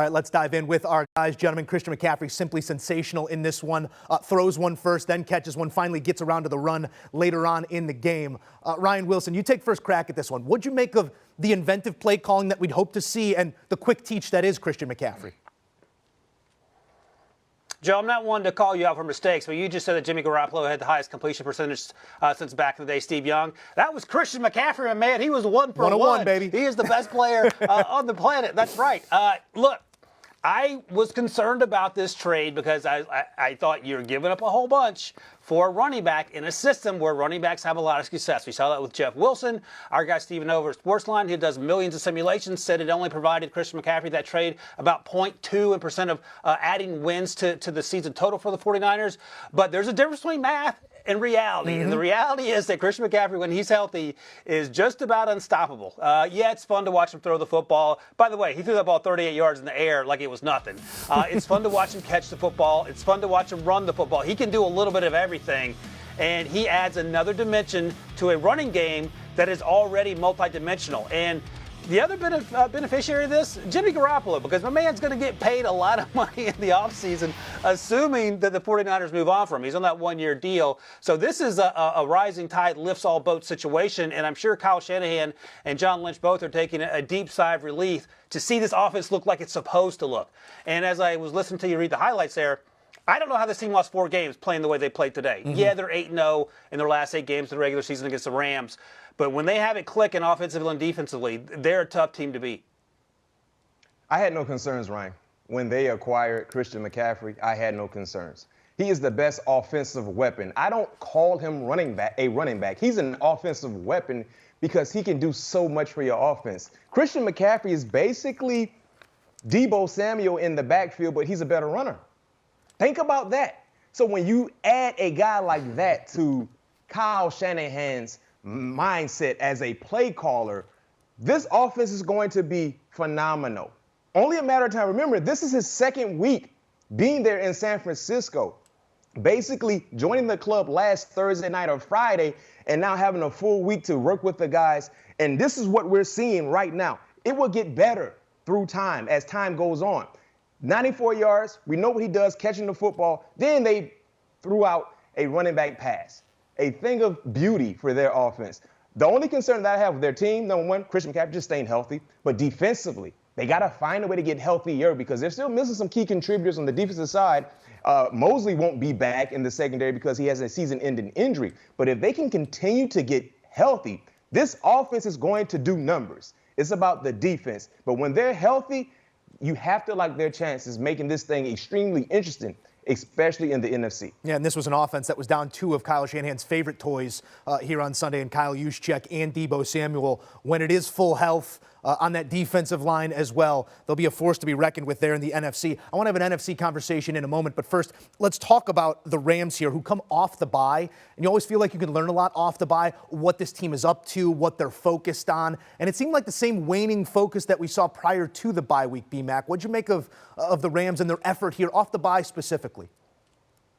right, let's dive in with our guys. Gentlemen, Christian McCaffrey, simply sensational in this one. Throws one first, then catches one, finally gets around to the run later on in the game. Ryan Wilson, you take first crack at this one. What'd you make of the inventive play calling that we'd hope to see and the quick teach that is Christian McCaffrey? Joe, I'm not one to call you out for mistakes, but you just said that Jimmy Garoppolo had the highest completion percentage since back in the day, Steve Young. That was Christian McCaffrey, and man, he was one for one. Baby. He is the best player on the planet. That's right. Look, I was concerned about this trade because I thought you're giving up a whole bunch for a running back in a system where running backs have a lot of success. We saw that with Jeff Wilson. Our guy Steven over at Sportsline, who does millions of simulations, said it only provided Christian McCaffrey, that trade, about 0.2% of adding wins to the season total for the 49ers. But there's a difference between math and reality. Mm-hmm. And the reality is that Christian McCaffrey, when he's healthy, is just about unstoppable. Yeah, it's fun to watch him throw the football. By the way, he threw that ball 38 yards in the air like it was nothing. It's fun to watch him catch the football. It's fun to watch him run the football. He can do a little bit of everything, and he adds another dimension to a running game that is already multidimensional. And the other beneficiary of this, Jimmy Garoppolo, because my man's going to get paid a lot of money in the offseason, assuming that the 49ers move on from him. He's on that one-year deal. So this is a rising tide lifts all boats situation, and I'm sure Kyle Shanahan and John Lynch both are taking a deep sigh of relief to see this offense look like it's supposed to look. And as I was listening to you read the highlights there, I don't know how this team lost 4 games playing the way they played today. Mm-hmm. Yeah, they're 8-0 in their last 8 games of the regular season against the Rams. But when they have it clicking offensively and defensively, they're a tough team to beat. I had no concerns, Ryan. When they acquired Christian McCaffrey, I had no concerns. He is the best offensive weapon. I don't call him a running back. He's an offensive weapon because he can do so much for your offense. Christian McCaffrey is basically Deebo Samuel in the backfield, but he's a better runner. Think about that. So when you add a guy like that to Kyle Shanahan's mindset as a play caller, this offense is going to be phenomenal. Only a matter of time. Remember, this is his 2nd week being there in San Francisco, basically joining the club last Thursday night or Friday, and now having a full week to work with the guys. And this is what we're seeing right now. It will get better through time as time goes on. 94 yards, we know what he does catching the football. Then they threw out a running back pass, a thing of beauty for their offense. The only concern that I have with their team, number one, Christian McCaffrey just staying healthy, but defensively, they got to find a way to get healthier because they're still missing some key contributors on the defensive side. Mosley won't be back in the secondary because he has a season-ending injury. But if they can continue to get healthy, this offense is going to do numbers. It's about the defense. But when they're healthy, you have to like their chances making this thing extremely interesting, especially in the NFC. Yeah, and this was an offense that was down 2 of Kyle Shanahan's favorite toys here on Sunday, and Kyle Juszczyk and Deebo Samuel. When it is full health on that defensive line as well, they'll be a force to be reckoned with there in the NFC. I want to have an NFC conversation in a moment, but first, let's talk about the Rams here, who come off the bye, and you always feel like you can learn a lot off the bye, what this team is up to, what they're focused on, and it seemed like the same waning focus that we saw prior to the bye week, B-Mac. What'd you make of the Rams and their effort here off the bye specifically?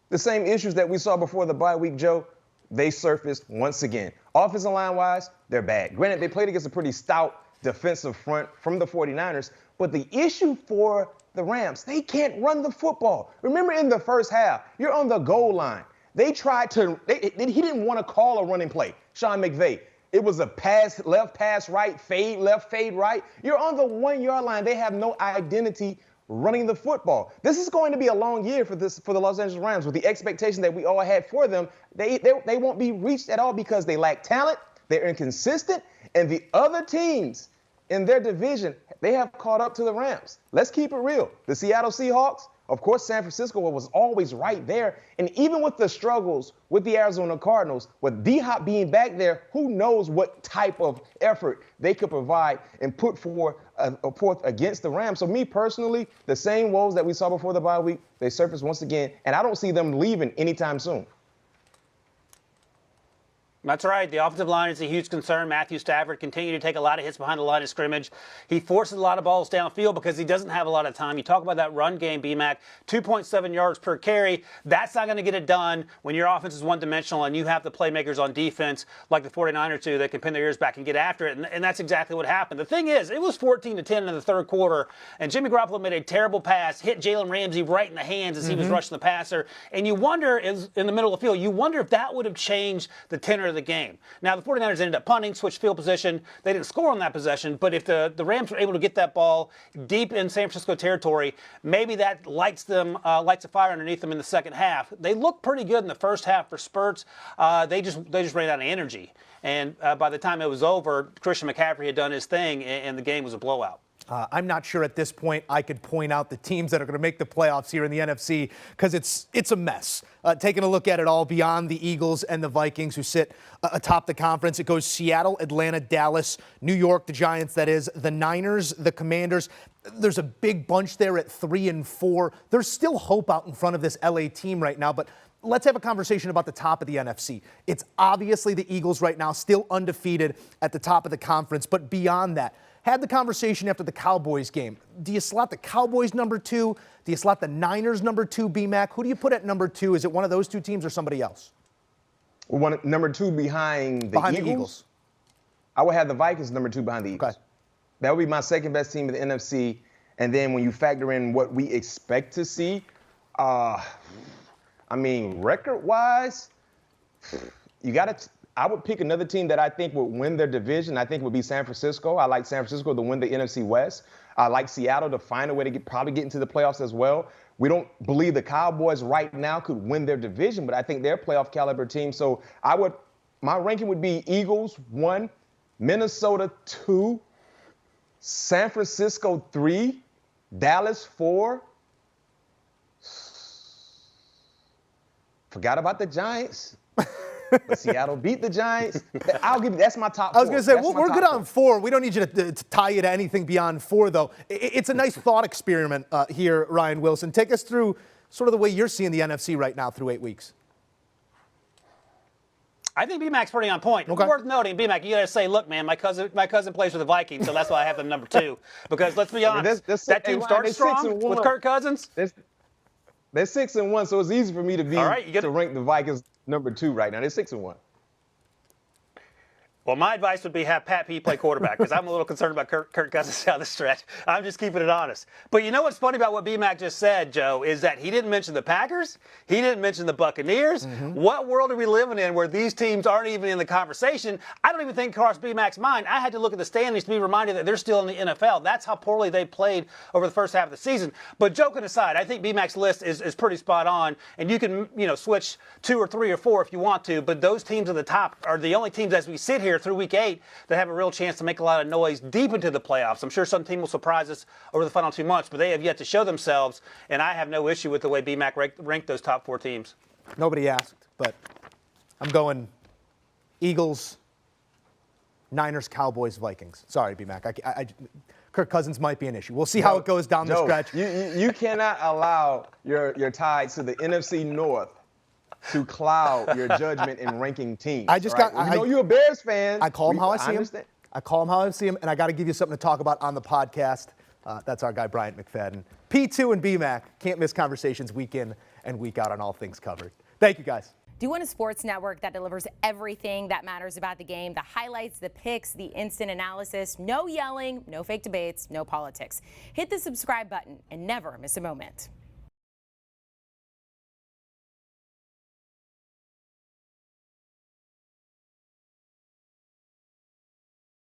The same issues that we saw before the bye week, Joe, they surfaced once again. Offensive line-wise, they're bad. Granted, they played against a pretty stout defensive front from the 49ers, but the issue for the Rams, they can't run the football. Remember in the first half, you're on the goal line. They tried to, he didn't want to call a running play, Sean McVay. It was a pass left, pass right, fade left, fade right. You're on the 1-yard line. They have no identity running the football. This is going to be a long year for the Los Angeles Rams with the expectation that we all had for them. They won't be reached at all because they lack talent, they're inconsistent, and the other teams in their division, they have caught up to the Rams. Let's keep it real. The Seattle Seahawks, of course, San Francisco was always right there. And even with the struggles with the Arizona Cardinals, with D-Hop being back there, who knows what type of effort they could provide and put forth against the Rams. So me personally, the same woes that we saw before the bye week, they surfaced once again, and I don't see them leaving anytime soon. That's right. The offensive line is a huge concern. Matthew Stafford continued to take a lot of hits behind the line of scrimmage. He forces a lot of balls downfield because he doesn't have a lot of time. You talk about that run game, B-Mac, 2.7 yards per carry. That's not going to get it done when your offense is one-dimensional and you have the playmakers on defense like the 49ers do that can pin their ears back and get after it. And that's exactly what happened. The thing is, it was 14-10 in the third quarter, and Jimmy Garoppolo made a terrible pass, hit Jalen Ramsey right in the hands as he was rushing the passer. And you wonder, in the middle of the field, you wonder if that would have changed the tenor of the game. Now, the 49ers ended up punting, switched field position. They didn't score on that possession, but if the Rams were able to get that ball deep in San Francisco territory, maybe that lights a fire underneath them in the second half. They looked pretty good in the first half for spurts. They just ran out of energy. And by the time it was over, Christian McCaffrey had done his thing, and the game was a blowout. I'm not sure at this point I could point out the teams that are going to make the playoffs here in the NFC because it's a mess. Taking a look at it all beyond the Eagles and the Vikings who sit atop the conference, it goes Seattle, Atlanta, Dallas, New York, the Giants, that is, the Niners, the Commanders. There's a big bunch there at 3 and 4. There's still hope out in front of this LA team right now, but let's have a conversation about the top of the NFC. It's obviously the Eagles right now, still undefeated at the top of the conference, but beyond that, had the conversation after the Cowboys game. Do you slot the Cowboys number 2? Do you slot the Niners number 2, B-Mac? Who do you put at number 2? Is it one of those two teams or somebody else? Number 2 behind the Eagles? I would have the Vikings number 2 behind the Eagles. Okay. That would be my second best team in the NFC. And then when you factor in what we expect to see, record-wise, I would pick another team that I think would win their division. I think would be San Francisco. I like San Francisco to win the NFC West. I like Seattle to find a way to probably get into the playoffs as well. We don't believe the Cowboys right now could win their division, but I think they're a playoff caliber team. So my ranking would be Eagles 1, Minnesota 2, San Francisco 3, Dallas 4. Forgot about the Giants. But Seattle beat the Giants. That's my top 4. I was going to say, we're good on 4. We don't need you to tie you to anything beyond 4, though. It's a nice thought experiment here, Ryan Wilson. Take us through sort of the way you're seeing the NFC right now through 8 weeks. I think B-Mac's pretty on point. Okay. Worth noting, B-Mac, you got to say, look, man, my cousin plays for the Vikings, so that's why I have them number 2. Because let's be honest, that team started strong with Kirk Cousins. They're 6-1, so it's easy for me to to rank the Vikings number 2 right now. They're 6-1. Well, my advice would be have Pat P play quarterback because I'm a little concerned about Kirk Cousins down the stretch. I'm just keeping it honest. But you know what's funny about what B-Mac just said, Joe, is that he didn't mention the Packers. He didn't mention the Buccaneers. What world are we living in where these teams aren't even in the conversation? I don't even think crossed B-Mac's mind. I had to look at the standings to be reminded that they're still in the NFL. That's how poorly they played over the first half of the season. But joking aside, I think B-Mac's list is pretty spot on. And you can, switch 2 or 3 or 4 if you want to. But those teams at the top are the only teams as we sit here through week 8 that have a real chance to make a lot of noise deep into the playoffs. I'm sure some team will surprise us over the final 2 months, but they have yet to show themselves, and I have no issue with the way B-Mac ranked those top 4 teams. Nobody asked, but I'm going Eagles, Niners, Cowboys, Vikings. Sorry, B-Mac. Kirk Cousins might be an issue. We'll see how it goes down the stretch. You cannot allow your ties to the NFC North to cloud your judgment in ranking teams. You're a Bears fan. I call him how I see him. I call him how I see him, and I got to give you something to talk about on the podcast. That's our guy, Bryant McFadden. P2 and B-Mac can't miss conversations week in and week out on all things covered. Thank you, guys. Do you want a sports network that delivers everything that matters about the game? The highlights, the picks, the instant analysis, no yelling, no fake debates, no politics. Hit the subscribe button and never miss a moment.